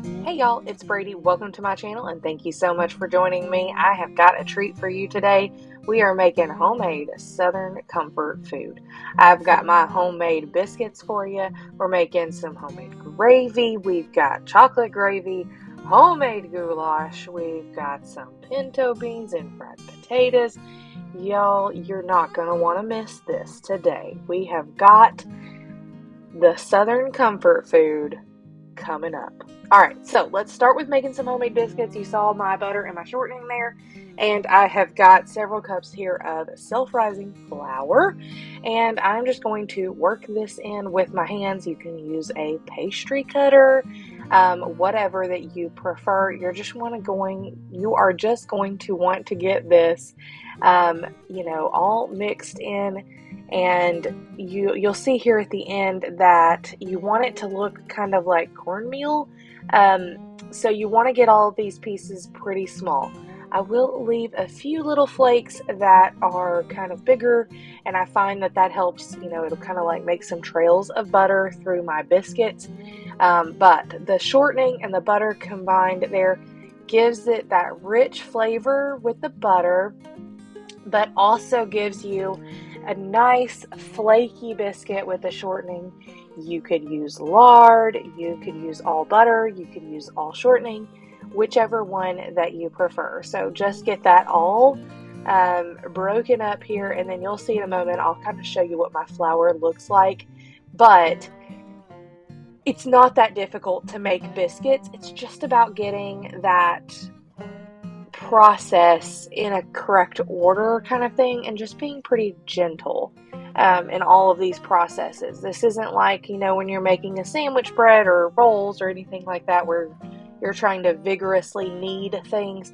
Hey y'all, it's Brady. Welcome to my channel and thank you so much for joining me. I have got a treat for you today. We are making homemade Southern comfort food. I've got my homemade biscuits for you. We're making some homemade gravy. We've got chocolate gravy, homemade goulash. We've got some pinto beans and fried potatoes. Y'all, you're not going to want to miss this today. We have got the Southern comfort food coming up. All right, so let's start with making some homemade biscuits. You saw my butter and my shortening there, and I have got several cups here of self-rising flour, and I'm just going to work this in with my hands. You can use a pastry cutter, whatever that you prefer. You are just going to want to get this, all mixed in. And you'll see here at the end that you want it to look kind of like cornmeal. So you want to get all of these pieces pretty small. I will leave a few little flakes that are kind of bigger, and I find that helps, it'll kind of like make some trails of butter through my biscuits. But the shortening and the butter combined there gives it that rich flavor with the butter, but also gives you a nice flaky biscuit with the shortening. You could use lard, you could use all butter, you could use all shortening, whichever one that you prefer. So just get that all broken up here, and then you'll see in a moment, I'll kind of show you what my flour looks like. But it's not that difficult to make biscuits. It's just about getting that process in a correct order kind of thing, and just being pretty gentle in all of these processes. This isn't like, when you're making a sandwich bread or rolls or anything like that where you're trying to vigorously knead things.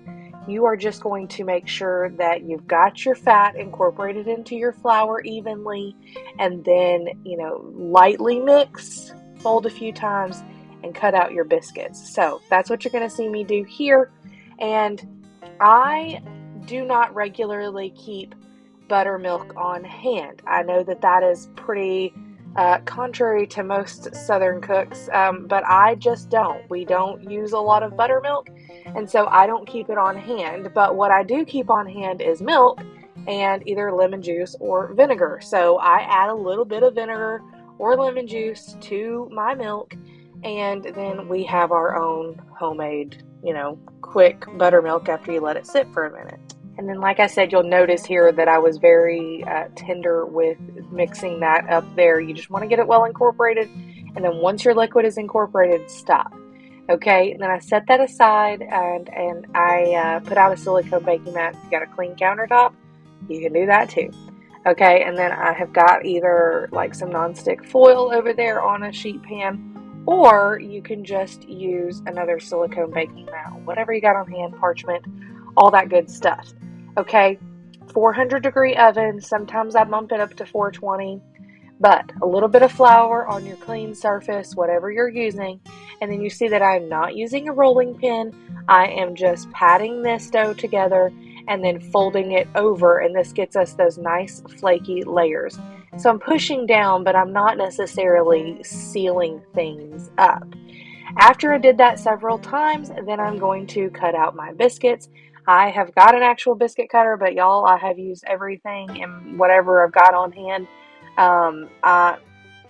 You are just going to make sure that you've got your fat incorporated into your flour evenly, and then, lightly mix, fold a few times, and cut out your biscuits. So that's what you're going to see me do here. And I do not regularly keep buttermilk on hand. I know that is pretty contrary to most Southern cooks, but I just don't. We don't use a lot of buttermilk, and so I don't keep it on hand. But what I do keep on hand is milk and either lemon juice or vinegar. So I add a little bit of vinegar or lemon juice to my milk, and then we have our own homemade, quick buttermilk after you let it sit for a minute. And then, like I said, you'll notice here that I was very tender with mixing that up there. You just want to get it well incorporated, and then once your liquid is incorporated, stop. Okay, and then I set that aside, and I put out a silicone baking mat. If you got a clean countertop, you can do that too. Okay, and then I have got either like some nonstick foil over there on a sheet pan, or you can just use another silicone baking mat, whatever you got on hand, parchment, all that good stuff. Okay, 400-degree oven. Sometimes I bump it up to 420, but a little bit of flour on your clean surface, whatever you're using. And then you see that I'm not using a rolling pin. I am just patting this dough together and then folding it over, and this gets us those nice flaky layers. So I'm pushing down, but I'm not necessarily sealing things up. After I did that several times, then I'm going to cut out my biscuits. I have got an actual biscuit cutter, but y'all, I have used everything and whatever I've got on hand.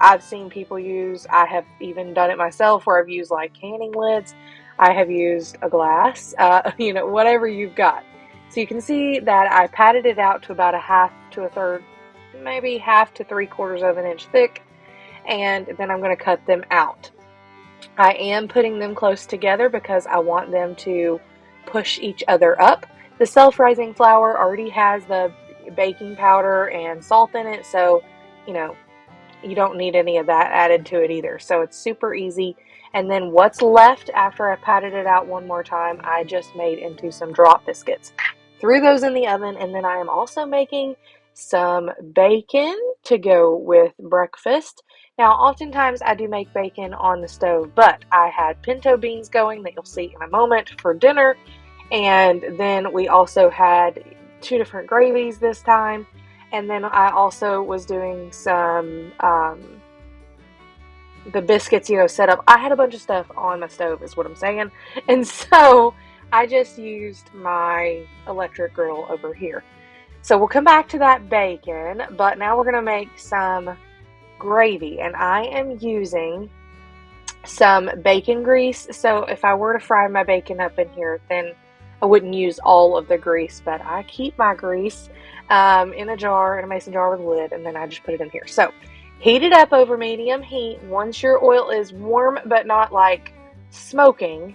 I've seen people use, I have even done it myself where I've used like canning lids. I have used a glass, whatever you've got. So you can see that I patted it out to about a half to a third, maybe half to 3/4 of an inch thick, and then I'm going to cut them out. I am putting them close together because I want them to push each other up. The self-rising flour already has the baking powder and salt in it, so you don't need any of that added to it either. So it's super easy. And then what's left after I patted it out one more time, I just made into some drop biscuits. Threw those in the oven, and then I am also making some bacon to go with breakfast. Now, oftentimes I do make bacon on the stove, but I had pinto beans going that you'll see in a moment for dinner. And then we also had 2 different gravies this time. And then I also was doing some the biscuits, set up. I had a bunch of stuff on my stove is what I'm saying. And so I just used my electric grill over here. So we'll come back to that bacon, but now we're going to make some gravy, and I am using some bacon grease. So if I were to fry my bacon up in here, then I wouldn't use all of the grease, but I keep my grease in a mason jar with a lid, and then I just put it in here. So heat it up over medium heat. Once your oil is warm but not like smoking,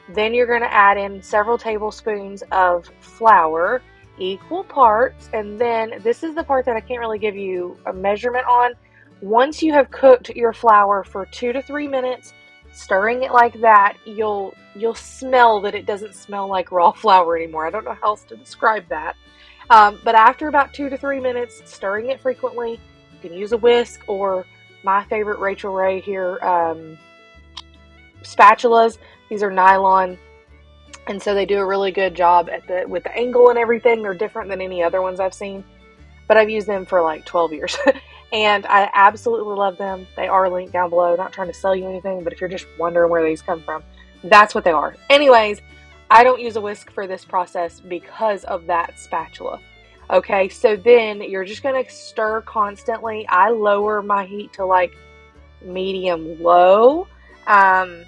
then you're going to add in several tablespoons of flour, equal parts, and then this is the part that I can't really give you a measurement on. Once you have cooked your flour for 2 to 3 minutes, stirring it like that, you'll smell that it doesn't smell like raw flour anymore. I don't know how else to describe that. But after about 2 to 3 minutes, stirring it frequently, you can use a whisk or my favorite Rachel Ray here, spatulas. These are nylon, and so they do a really good job with the angle and everything. They're different than any other ones I've seen, but I've used them for like 12 years. And I absolutely love them. They are linked down below. Not trying to sell you anything, but if you're just wondering where these come from, that's what they are. Anyways, I don't use a whisk for this process because of that spatula. Okay, so then you're just going to stir constantly. I lower my heat to like medium low. And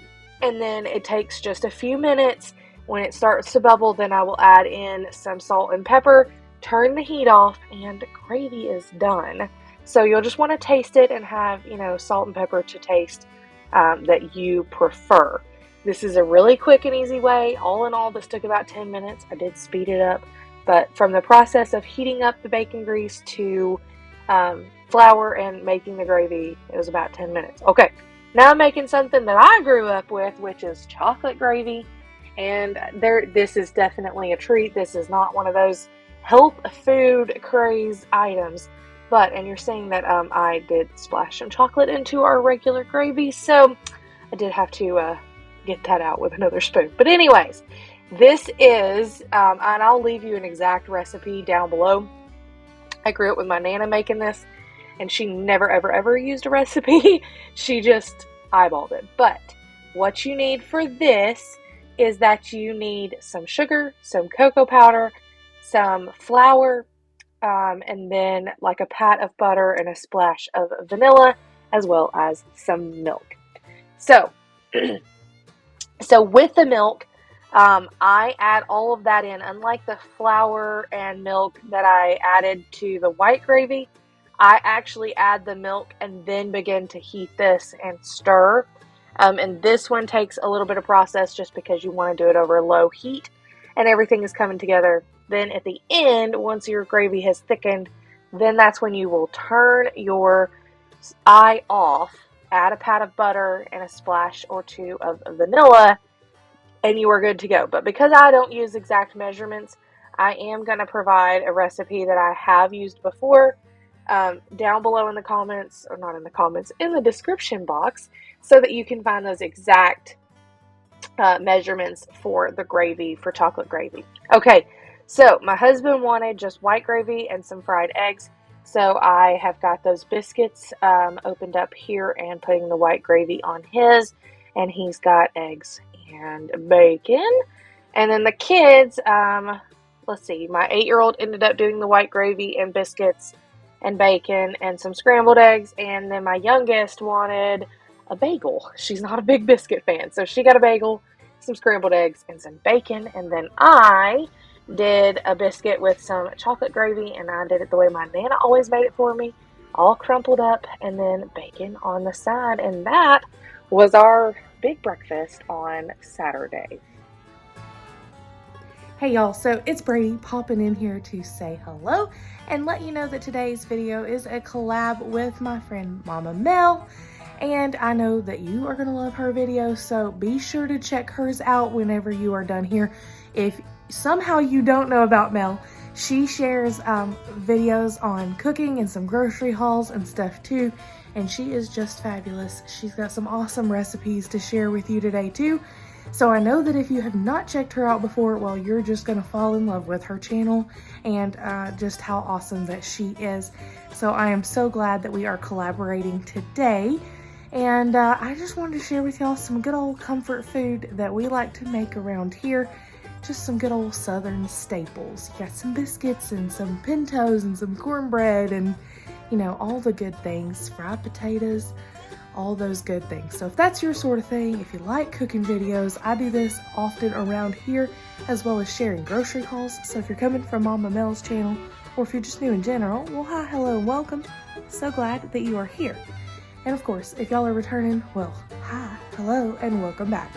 then it takes just a few minutes. When it starts to bubble, then I will add in some salt and pepper, turn the heat off, and gravy is done. So you'll just want to taste it and have, salt and pepper to taste that you prefer. This is a really quick and easy way. All in all, this took about 10 minutes. I did speed it up. But from the process of heating up the bacon grease to flour and making the gravy, it was about 10 minutes. Okay, now I'm making something that I grew up with, which is chocolate gravy. And this is definitely a treat. This is not one of those health food craze items. And you're seeing that I did splash some chocolate into our regular gravy, so I did have to get that out with another spoon. But anyways, this is, and I'll leave you an exact recipe down below. I grew up with my Nana making this, and she never, ever, ever used a recipe. She just eyeballed it. But what you need for this is that you need some sugar, some cocoa powder, some flour, and then like a pat of butter and a splash of vanilla, as well as some milk. So with the milk, I add all of that in. Unlike the flour and milk that I added to the white gravy, I actually add the milk and then begin to heat this and stir. And this one takes a little bit of process just because you want to do it over low heat and everything is coming together. Then at the end, once your gravy has thickened, then that's when you will turn your eye off, add a pat of butter and a splash or two of vanilla, and you are good to go. But because I don't use exact measurements, I am going to provide a recipe that I have used before down below in the comments, or not in the comments, in the description box, so that you can find those exact measurements for the gravy, for chocolate gravy. Okay. So my husband wanted just white gravy and some fried eggs. So I have got those biscuits opened up here and putting the white gravy on his. And he's got eggs and bacon. And then the kids, let's see, my 8-year-old ended up doing the white gravy and biscuits and bacon and some scrambled eggs. And then my youngest wanted a bagel. She's not a big biscuit fan. So she got a bagel, some scrambled eggs, and some bacon. And then I did a biscuit with some chocolate gravy, and I did it the way my Nana always made it for me, all crumpled up, and then bacon on the side. And that was our big breakfast on Saturday. Hey y'all, so it's Brady popping in here to say hello and let you know that today's video is a collab with my friend Mama Mel. And I know that you are going to love her video, so be sure to check hers out whenever you are done here. If somehow you don't know about Mel, she shares videos on cooking and some grocery hauls and stuff too, and she is just fabulous. She's got some awesome recipes to share with you today too. So I know that if you have not checked her out before, well, you're just gonna fall in love with her channel and just how awesome that she is. So I am so glad that we are collaborating today. And I just wanted to share with y'all some good old comfort food that we like to make around here. Just some good old southern staples. You got some biscuits and some pintos and some cornbread and, you know, all the good things. Fried potatoes, all those good things. So if that's your sort of thing, if you like cooking videos, I do this often around here, as well as sharing grocery hauls. So if you're coming from Mama Mel's channel, or if you're just new in general, well, hi, hello, and welcome. So glad that you are here. And of course, if y'all are returning, well, hi, hello, and welcome back.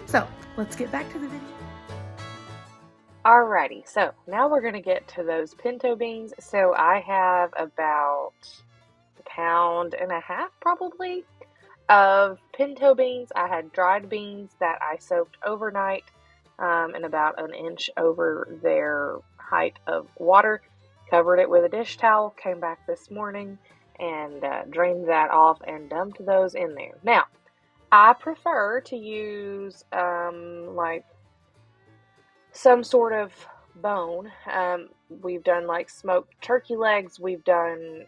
So let's get back to the video. Alrighty, so now we're going to get to those pinto beans. So I have about 1.5 pounds probably of pinto beans. I had dried beans that I soaked overnight in about 1 inch over their height of water. Covered it with a dish towel, came back this morning and drained that off and dumped those in there. Now, I prefer to use like some sort of bone. We've done like smoked turkey legs, we've done,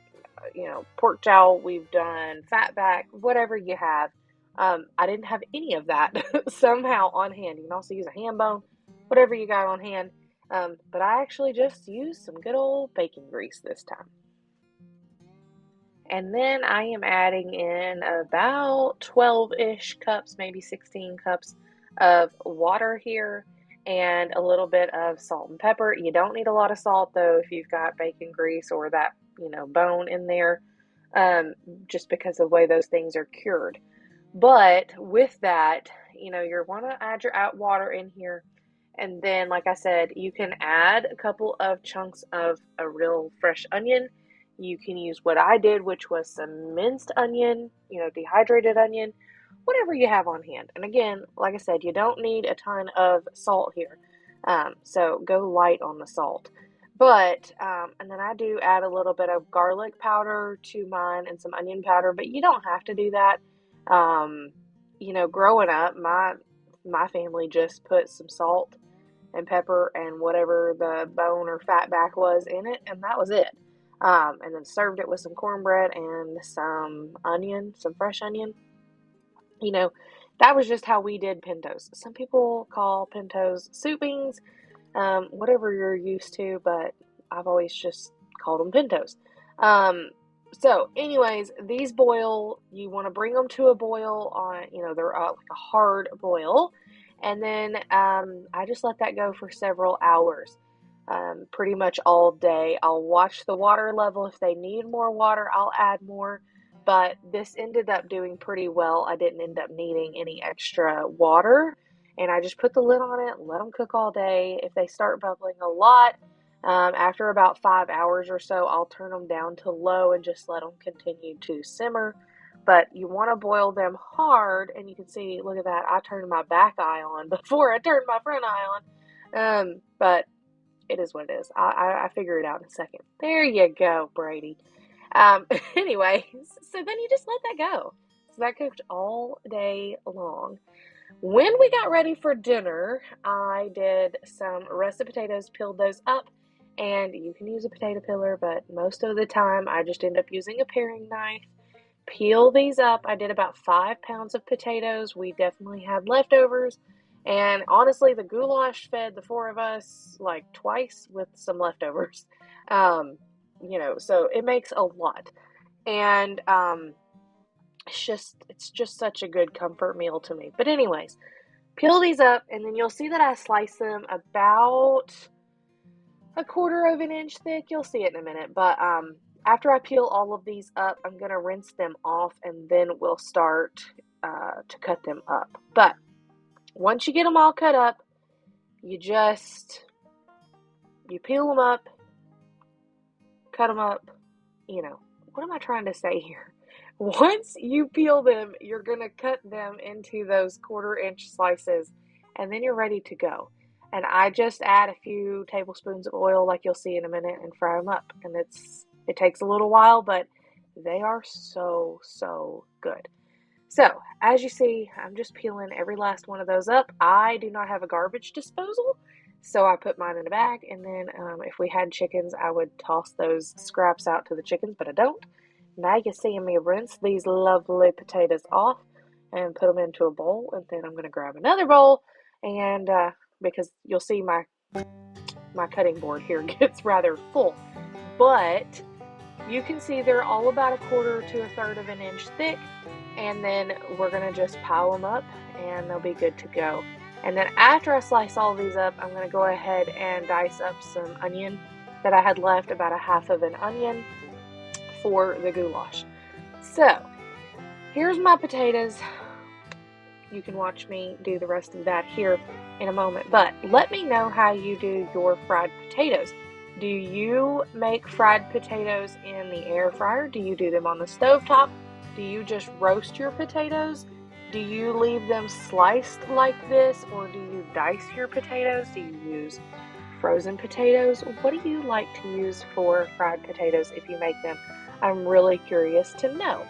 pork jowl, we've done fat back, whatever you have. I didn't have any of that somehow on hand. You can also use a ham bone, whatever you got on hand. But I actually just used some good old bacon grease this time. And then I am adding in about 12-ish cups, maybe 16 cups of water here and a little bit of salt and pepper. You don't need a lot of salt though if you've got bacon grease or that, bone in there, just because of the way those things are cured. But with that, you're want to add your water in here. And then, like I said, you can add a couple of chunks of a real fresh onion. You can use what I did, which was some minced onion, dehydrated onion, whatever you have on hand. And again, like I said, you don't need a ton of salt here. So go light on the salt. But, and then I do add a little bit of garlic powder to mine and some onion powder, but you don't have to do that. Growing up, my family just put some salt and pepper and whatever the bone or fat back was in it, and that was it. And then served it with some cornbread and some onion, some fresh onion. That was just how we did pintos. Some people call pintos soup beans, whatever you're used to, but I've always just called them pintos. So anyways, these boil. You want to bring them to a boil on, they're like a hard boil. And then I just let that go for several hours, pretty much all day. I'll watch the water level. If they need more water, I'll add more. But this ended up doing pretty well. I didn't end up needing any extra water. And I just put the lid on it, let them cook all day. If they start bubbling a lot, after about 5 hours or so, I'll turn them down to low and just let them continue to simmer. But you want to boil them hard, and you can see, look at that, I turned my back eye on before I turned my front eye on. But it is what it is. I figure it out in a second. There you go, Brady. Anyway, so then you just let that go. So that cooked all day long. When we got ready for dinner, I did some russet potatoes, peeled those up, and you can use a potato peeler, but most of the time I just end up using a paring knife. Peel these up. I did about 5 pounds of potatoes. We definitely had leftovers. And honestly, the goulash fed the 4 of us like twice with some leftovers. So it makes a lot. And it's just such a good comfort meal to me. But anyways, peel these up, and then you'll see that I slice them about 1/4 inch thick. You'll see it in a minute. But after I peel all of these up, I'm going to rinse them off, and then we'll start to cut them up. But once you get them all cut up, you peel them up, cut them up. What am I trying to say here? Once you peel them, you're going to cut them into those 1/4 inch slices, and then you're ready to go. And I just add a few tablespoons of oil, like you'll see in a minute, and fry them up. And it takes a little while, but they are so, so good. So, as you see, I'm just peeling every last one of those up. I do not have a garbage disposal, so I put mine in a bag, and then if we had chickens, I would toss those scraps out to the chickens, but I don't, now you're seeing me rinse these lovely potatoes off and put them into a bowl, and then I'm going to grab another bowl, and because you'll see my cutting board here gets rather full, but you can see they're all about 1/4 to 1/3 of an inch thick, and then we're going to just pile them up and they'll be good to go. And then after I slice all these up, I'm going to go ahead and dice up some onion that I had left, about 1/2 of an onion for the goulash. So here's my potatoes. You can watch me do the rest of that here in a moment, but let me know how you do your fried potatoes. Do you make fried potatoes in the air fryer? Do you do them on the stovetop? Do you just roast your potatoes? Do you leave them sliced like this, or do you dice your potatoes? Do you use frozen potatoes? What do you like to use for fried potatoes if you make them? I'm really curious to know.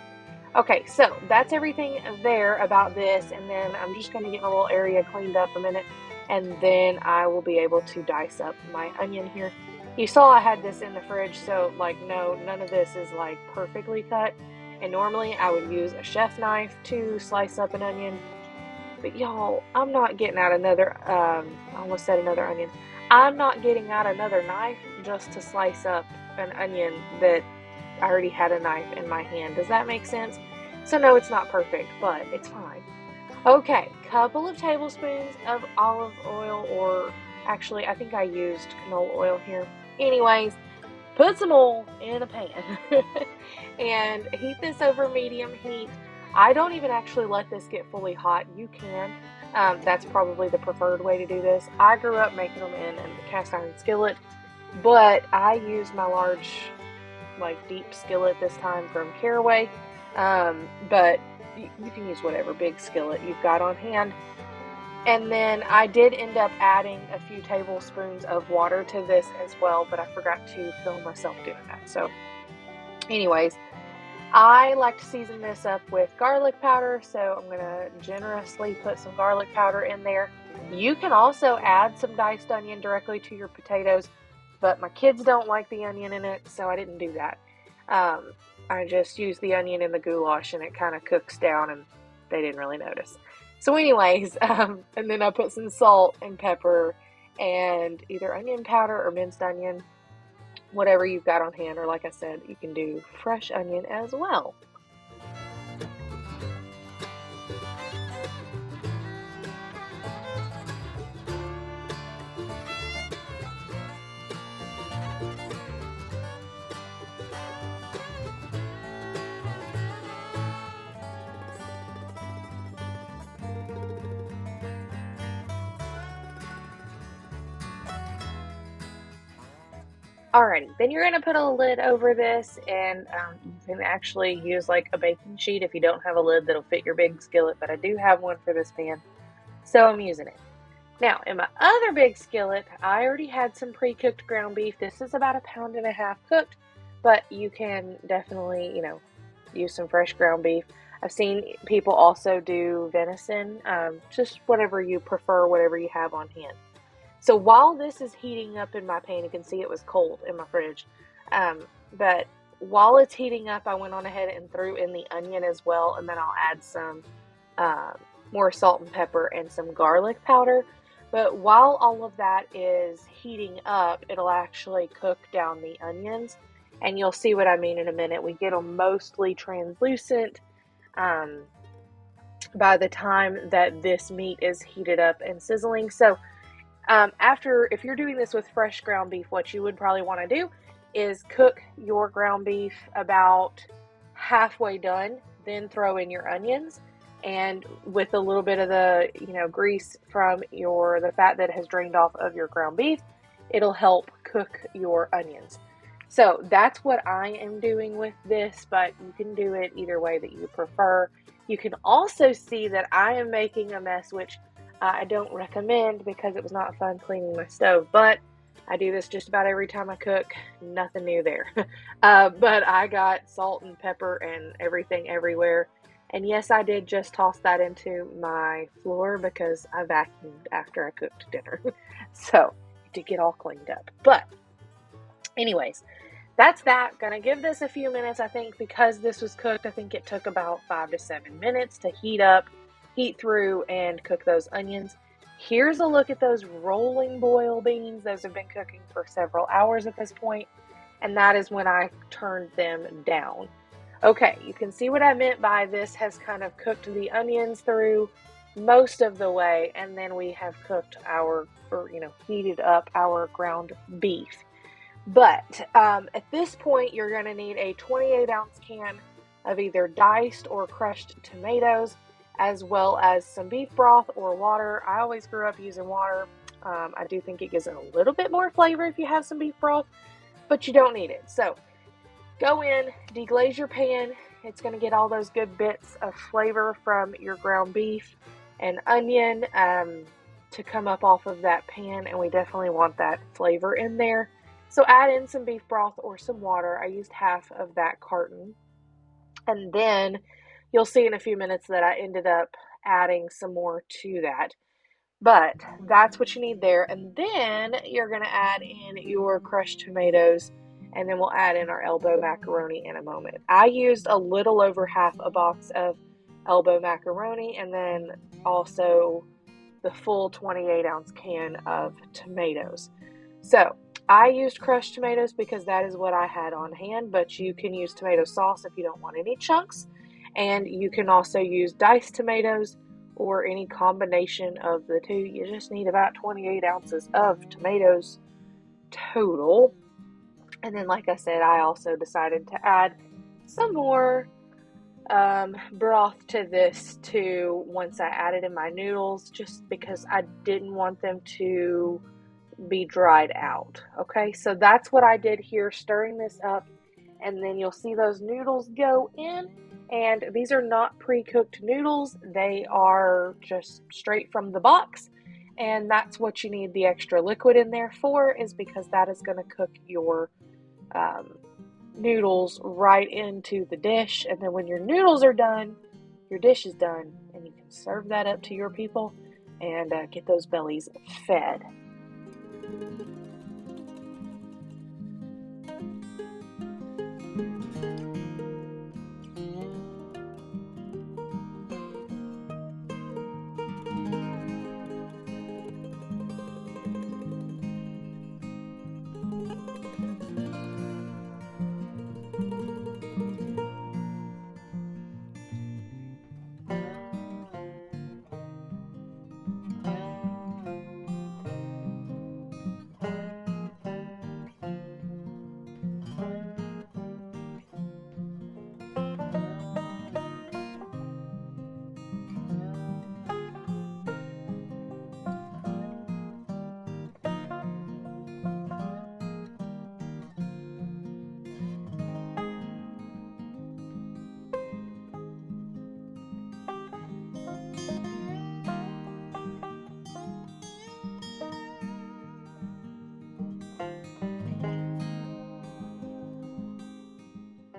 Okay, so that's everything there about this, and then I'm just going to get my little area cleaned up a minute, and then I will be able to dice up my onion here. You saw I had this in the fridge, so like no, none of this is like perfectly cut, and normally I would use a chef knife to slice up an onion, but y'all, I'm not getting out another, I almost said another onion. I'm not getting out another knife just to slice up an onion that I already had a knife in my hand. Does that make sense? So no, it's not perfect, but it's fine. Okay, couple of tablespoons of olive oil, or actually I think I used canola oil here. Anyways, put some oil in a pan and heat this over medium heat. I don't even actually let this get fully hot. You can. That's probably the preferred way to do this. I grew up making them in a cast iron skillet, but I use my large, like deep skillet this time from Caraway. But you can use whatever big skillet you've got on hand. And then I did end up adding a few tablespoons of water to this as well, but I forgot to film myself doing that. So anyways, I like to season this up with garlic powder, so I'm going to generously put some garlic powder in there. You can also add some diced onion directly to your potatoes, but my kids don't like the onion in it, so I didn't do that. I just used the onion in the goulash, and it kind of cooks down, and they didn't really notice. So anyways, and then I put some salt and pepper and either onion powder or minced onion, whatever you've got on hand, or like I said, you can do fresh onion as well. Alrighty, then you're going to put a lid over this, and you can actually use like a baking sheet if you don't have a lid that'll fit your big skillet, but I do have one for this pan, so I'm using it. Now, in my other big skillet, I already had some pre-cooked ground beef. This is about 1.5 pounds cooked, but you can definitely, use some fresh ground beef. I've seen people also do venison, just whatever you prefer, whatever you have on hand. So while this is heating up in my pan, you can see it was cold in my fridge, but while it's heating up, I went on ahead and threw in the onion as well, and then I'll add some more salt and pepper and some garlic powder. But while all of that is heating up, it'll actually cook down the onions, and you'll see what I mean in a minute. We get them mostly translucent by the time that this meat is heated up and sizzling. So if you're doing this with fresh ground beef, what you would probably want to do is cook your ground beef about halfway done, then throw in your onions, and with a little bit of the grease from the fat that has drained off of your ground beef, it'll help cook your onions. So that's what I am doing with this, but you can do it either way that you prefer. You can also see that I am making a mess, which I don't recommend because it was not fun cleaning my stove, but I do this just about every time I cook. Nothing new there. But I got salt and pepper and everything everywhere. And yes, I did just toss that into my floor because I vacuumed after I cooked dinner. So to get all cleaned up. But anyways, that's that. Gonna give this a few minutes. I think because this was cooked, I think it took about 5 to 7 minutes to heat up, heat through, and cook those onions. Here's a look at those rolling boil beans. Those have been cooking for several hours at this point, and that is when I turned them down. Okay, you can see what I meant by this has kind of cooked the onions through most of the way, and then we have cooked heated up our ground beef. But at this point, you're going to need a 28-ounce can of either diced or crushed tomatoes, as well as some beef broth or water. I always grew up using water. I do think it gives it a little bit more flavor if you have some beef broth, but you don't need it. So go in, deglaze your pan. It's going to get all those good bits of flavor from your ground beef and onion to come up off of that pan, and we definitely want that flavor in there. So add in some beef broth or some water. I used half of that carton. And then you'll see in a few minutes that I ended up adding some more to that. But that's what you need there. And then you're going to add in your crushed tomatoes, and then we'll add in our elbow macaroni in a moment. I used a little over half a box of elbow macaroni, and then also the full 28-ounce can of tomatoes. So I used crushed tomatoes because that is what I had on hand, but you can use tomato sauce if you don't want any chunks. And you can also use diced tomatoes or any combination of the two. You just need about 28 ounces of tomatoes total. And then, like I said, I also decided to add some more broth to this too once I added in my noodles, just because I didn't want them to be dried out. Okay, so that's what I did here, stirring this up, and then you'll see those noodles go in. And these are not pre-cooked noodles, they are just straight from the box, and that's what you need the extra liquid in there for, is because that is going to cook your noodles right into the dish. And then when your noodles are done, your dish is done, and you can serve that up to your people and get those bellies fed.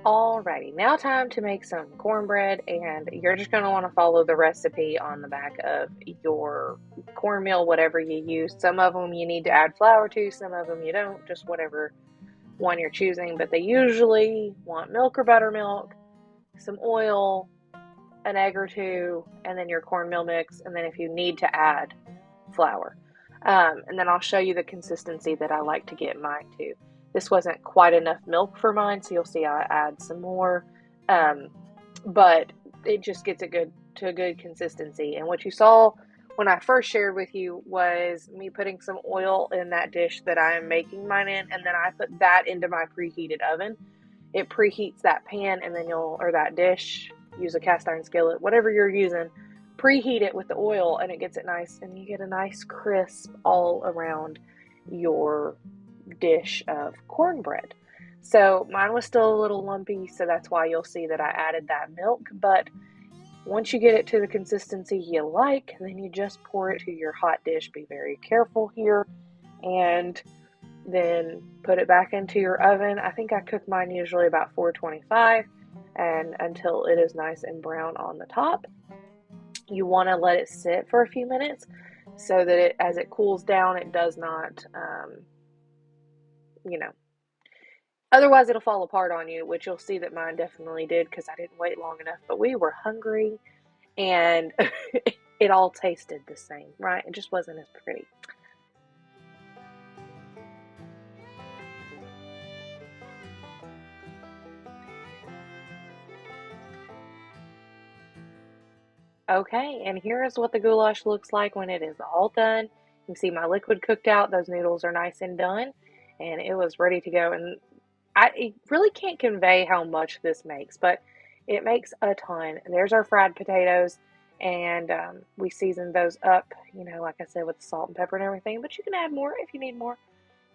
Alrighty, now time to make some cornbread, and you're just going to want to follow the recipe on the back of your cornmeal, whatever you use. Some of them you need to add flour to, some of them you don't, just whatever one you're choosing, but they usually want milk or buttermilk, some oil, an egg or two, and then your cornmeal mix, and then if you need to add flour. And then I'll show you the consistency that I like to get mine to. This wasn't quite enough milk for mine, so you'll see I add some more, but it just gets a good consistency. And what you saw when I first shared with you was me putting some oil in that dish that I am making mine in, and then I put that into my preheated oven. It preheats that pan, and then or that dish, use a cast iron skillet, whatever you're using, preheat it with the oil, and it gets it nice, and you get a nice crisp all around your dish of cornbread. So mine was still a little lumpy, so that's why you'll see that I added that milk. But once you get it to the consistency you like, then you just pour it to your hot dish. Be very careful here, and then put it back into your oven. I think I cook mine usually about 425, and until it is nice and brown on the top. You want to let it sit for a few minutes so that as it cools down, it does not Otherwise, it'll fall apart on you, which you'll see that mine definitely did because I didn't wait long enough. But we were hungry and it all tasted the same, right? It just wasn't as pretty. Okay, and here is what the goulash looks like when it is all done. You can see my liquid cooked out. Those noodles are nice and done, and it was ready to go. And I really can't convey how much this makes, but it makes a ton. There's our fried potatoes, and we seasoned those up, like I said, with salt and pepper and everything. But you can add more if you need more.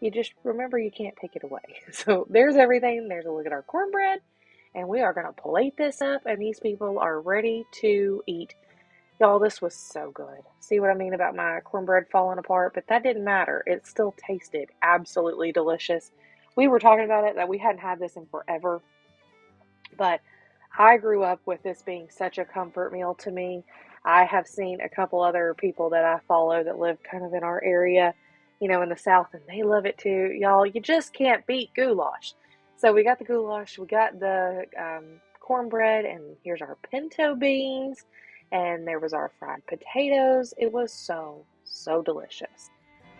You just remember you can't take it away. So there's everything. There's a look at our cornbread, and we are going to plate this up, and these people are ready to eat. Y'all, this was so good. See what I mean about my cornbread falling apart? But that didn't matter. It still tasted absolutely delicious. We were talking about it that we hadn't had this in forever, but I grew up with this being such a comfort meal to me. I have seen a couple other people that I follow that live kind of in our area, in the South, and they love it too. Y'all, you just can't beat goulash. So we got the goulash, we got the cornbread, and here's our pinto beans, and there was our fried potatoes. It was so, so delicious.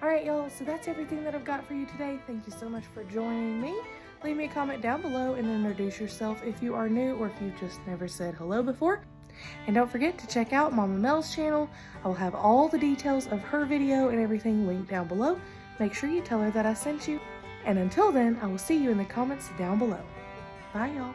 Alright y'all, so that's everything that I've got for you today. Thank you so much for joining me. Leave me a comment down below and introduce yourself if you are new or if you've just never said hello before. And don't forget to check out Mama Mel's channel. I will have all the details of her video and everything linked down below. Make sure you tell her that I sent you. And until then, I will see you in the comments down below. Bye y'all.